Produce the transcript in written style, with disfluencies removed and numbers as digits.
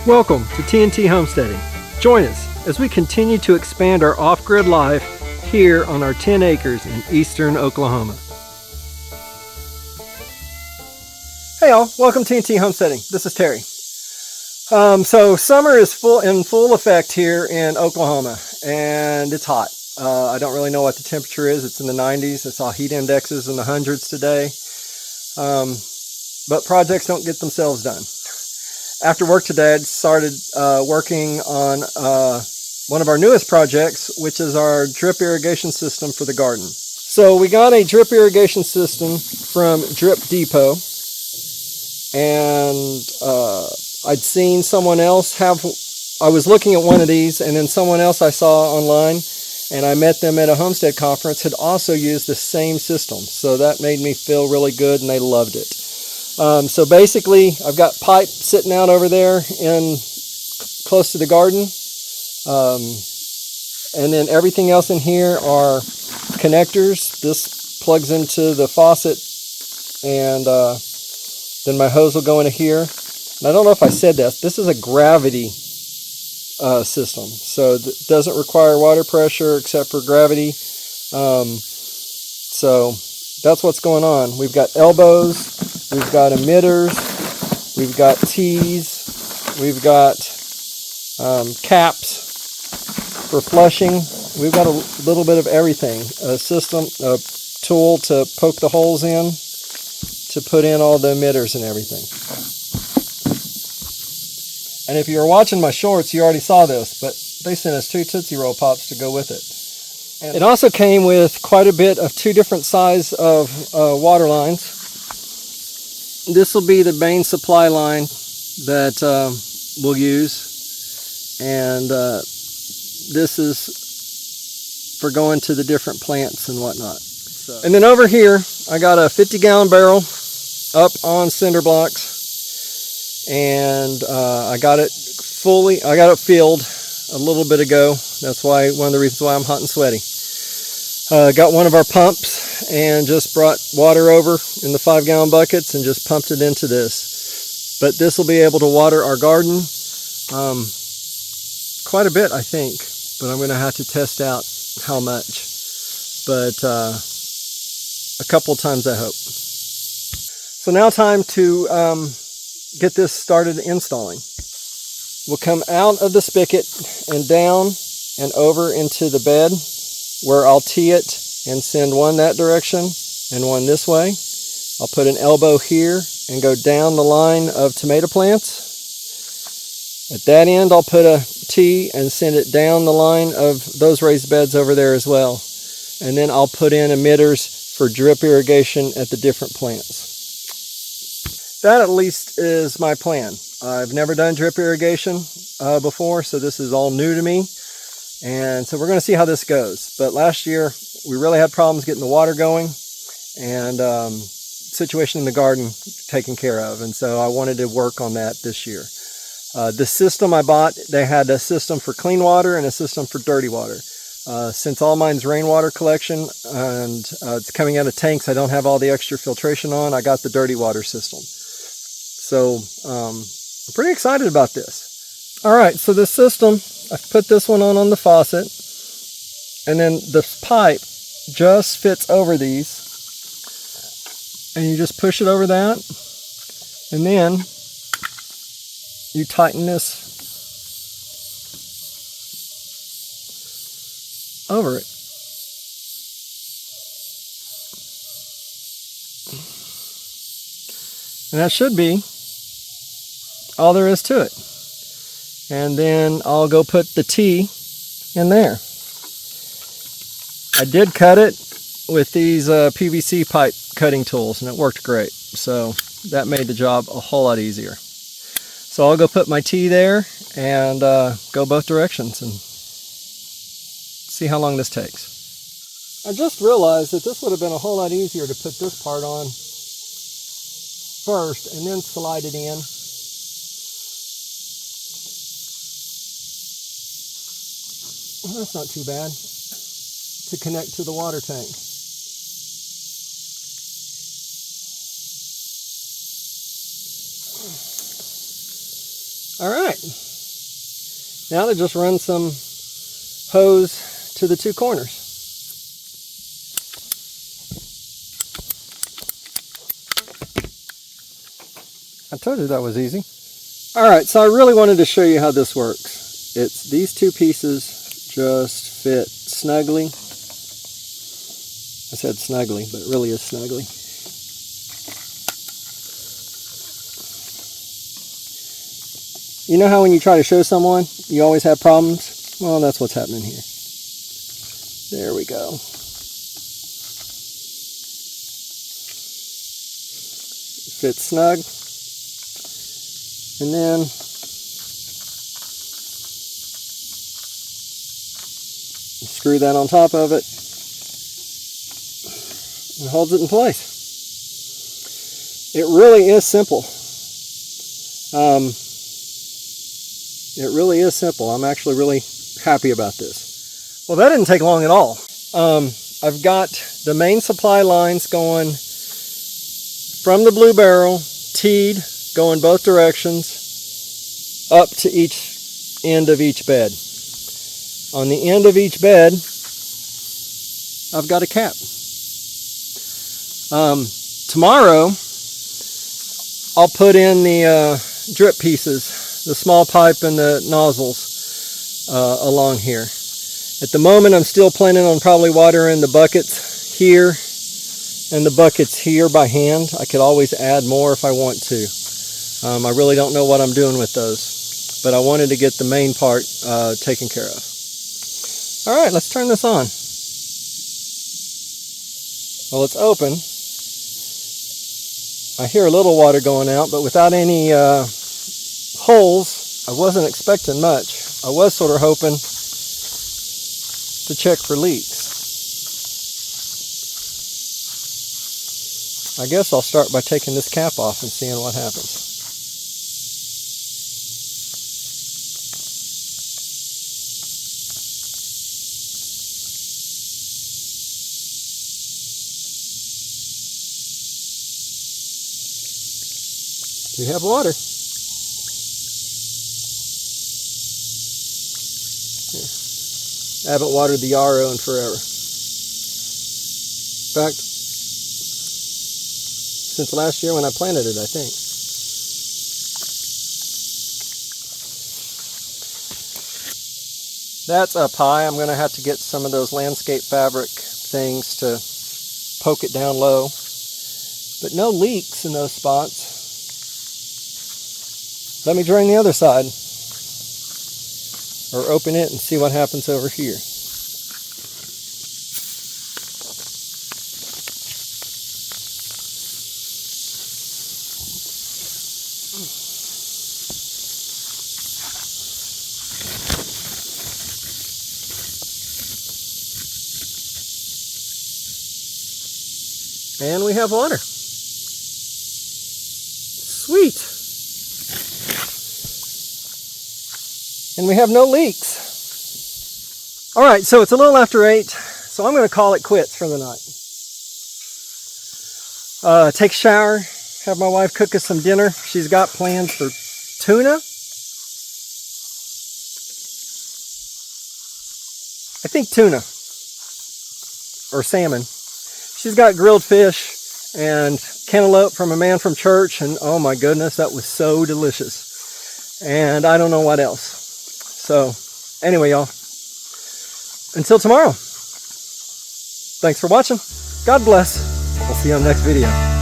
Welcome to TNT Homesteading. Join us as we continue to expand our off-grid life here on our 10 acres in eastern Oklahoma. Hey y'all, welcome to TNT Homesteading. This is Terry. So summer is in full effect here in Oklahoma, and it's hot. I don't really know what the temperature is. It's in the 90s. I saw heat indexes in the hundreds today. But projects don't get themselves done. After work today, I started working on one of our newest projects, which is our drip irrigation system for the garden. So we got a drip irrigation system from Drip Depot, and I'd seen someone else I was looking at one of these, and then someone else I saw online, and I met them at a Homestead conference, had also used the same system. So that made me feel really good, and they loved it. So basically, I've got pipe sitting out over there close to the garden, and then everything else in here are connectors. This plugs into the faucet, and then my hose will go into here. And I don't know if I said this. This is a gravity system, so it doesn't require water pressure except for gravity. So that's what's going on. We've got elbows. We've got emitters, we've got tees, we've got caps for flushing. We've got a little bit of everything. A tool to poke the holes in, to put in all the emitters and everything. And if you were watching my shorts, you already saw this, but they sent us 2 Tootsie Roll Pops to go with it. And it also came with quite a bit of 2 different size of water lines. This will be the main supply line that we'll use, and this is for going to the different plants and whatnot. And then over here, I got a 50-gallon barrel up on cinder blocks, and I got it filled a little bit ago. That's why one of the reasons why I'm hot and sweaty. Got one of our pumps and just brought water over in the 5-gallon buckets and just pumped it into this. But this will be able to water our garden quite a bit, I think. But I'm going to have to test out how much. But a couple times, I hope. So now time to get this started installing. We'll come out of the spigot and down and over into the bed, where I'll tee it and send one that direction and one this way. I'll put an elbow here and go down the line of tomato plants. At that end, I'll put a tee and send it down the line of those raised beds over there as well. And then I'll put in emitters for drip irrigation at the different plants. That at least is my plan. I've never done drip irrigation before, so this is all new to me. And so we're going to see how this goes. But last year, we really had problems getting the water going, and situation in the garden taken care of. And so I wanted to work on that this year. The system I bought, they had a system for clean water and a system for dirty water. Since all mine's rainwater collection and it's coming out of tanks, I don't have all the extra filtration on. I got the dirty water system. So I'm pretty excited about this. All right, so this system, I've put this one on the faucet, and then the pipe just fits over these, and you just push it over that, and then you tighten this over it. And that should be all there is to it. And then I'll go put the tee in there. I did cut it with these PVC pipe cutting tools, and it worked great. So that made the job a whole lot easier. So I'll go put my tee there and go both directions and see how long this takes. I just realized that this would have been a whole lot easier to put this part on first and then slide it in. Well, that's not too bad to connect to the water tank. All right. Now to just run some hose to the two corners. I told you that was easy. All right, so I really wanted to show you how this works. It's these two pieces just fit snugly. I said snugly, but it really is snugly. You know how when you try to show someone, you always have problems? Well, that's what's happening here. There we go. It fits snug. And then you screw that on top of it and holds it in place. It really is simple. It really is simple. I'm actually really happy about this. Well, that didn't take long at all. I've got the main supply lines going from the blue barrel, teed, going both directions, up to each end of each bed. On the end of each bed, I've got a cap. Tomorrow, I'll put in the drip pieces, the small pipe and the nozzles along here. At the moment, I'm still planning on probably watering the buckets here and the buckets here by hand. I could always add more if I want to. I really don't know what I'm doing with those, but I wanted to get the main part taken care of. All right, let's turn this on. Well, it's open. I hear a little water going out, but without any holes, I wasn't expecting much. I was sort of hoping to check for leaks. I guess I'll start by taking this cap off and seeing what happens. We have water. Here. I haven't watered the yarrow in forever. In fact, since last year when I planted it, I think. That's up high. I'm going to have to get some of those landscape fabric things to poke it down low. But no leaks in those spots. Let me drain the other side, or open it and see what happens over here. And we have water. Sweet. And we have no leaks. All right, so it's a little after 8, so I'm going to call it quits for the night. Take a shower, have my wife cook us some dinner. She's got plans for tuna. I think tuna or salmon. She's got grilled fish and cantaloupe from a man from church, and oh my goodness, that was so delicious. And I don't know what else. So, anyway, y'all, until tomorrow, thanks for watching. God bless. We'll see you on the next video.